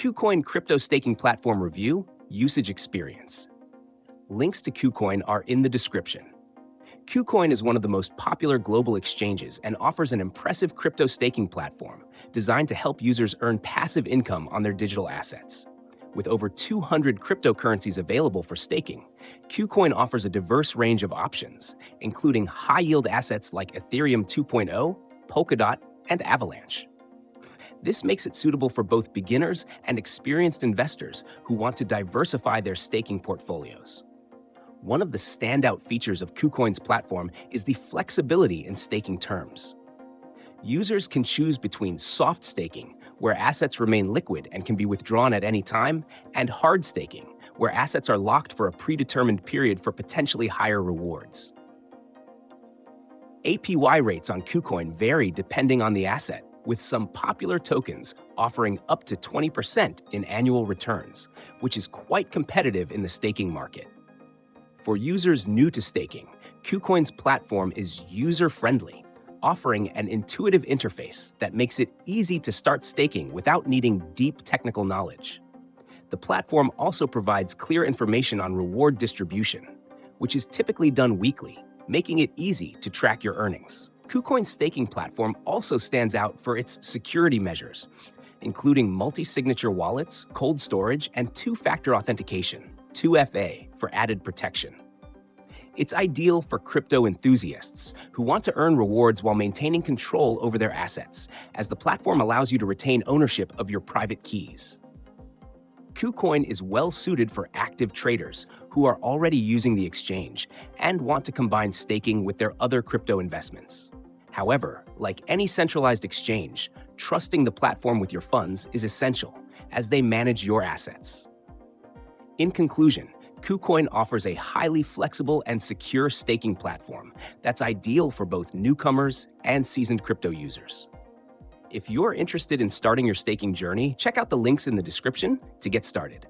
KuCoin crypto staking platform review, usage experience. Links to KuCoin are in the description. KuCoin is one of the most popular global exchanges and offers an impressive crypto staking platform designed to help users earn passive income on their digital assets. With over 200 cryptocurrencies available for staking, KuCoin offers a diverse range of options, including high-yield assets like Ethereum 2.0, Polkadot, and Avalanche. This makes it suitable for both beginners and experienced investors who want to diversify their staking portfolios. One of the standout features of KuCoin's platform is the flexibility in staking terms. Users can choose between soft staking, where assets remain liquid and can be withdrawn at any time, and hard staking, where assets are locked for a predetermined period for potentially higher rewards. APY rates on KuCoin vary depending on the asset, with some popular tokens offering up to 20% in annual returns, which is quite competitive in the staking market. For users new to staking, KuCoin's platform is user-friendly, offering an intuitive interface that makes it easy to start staking without needing deep technical knowledge. The platform also provides clear information on reward distribution, which is typically done weekly, making it easy to track your earnings. KuCoin's staking platform also stands out for its security measures, including multi-signature wallets, cold storage, and two-factor authentication, 2FA, for added protection. It's ideal for crypto enthusiasts who want to earn rewards while maintaining control over their assets, as the platform allows you to retain ownership of your private keys. KuCoin is well suited for active traders who are already using the exchange and want to combine staking with their other crypto investments. However, like any centralized exchange, trusting the platform with your funds is essential, as they manage your assets. In conclusion, KuCoin offers a highly flexible and secure staking platform that's ideal for both newcomers and seasoned crypto users. If you're interested in starting your staking journey, check out the links in the description to get started.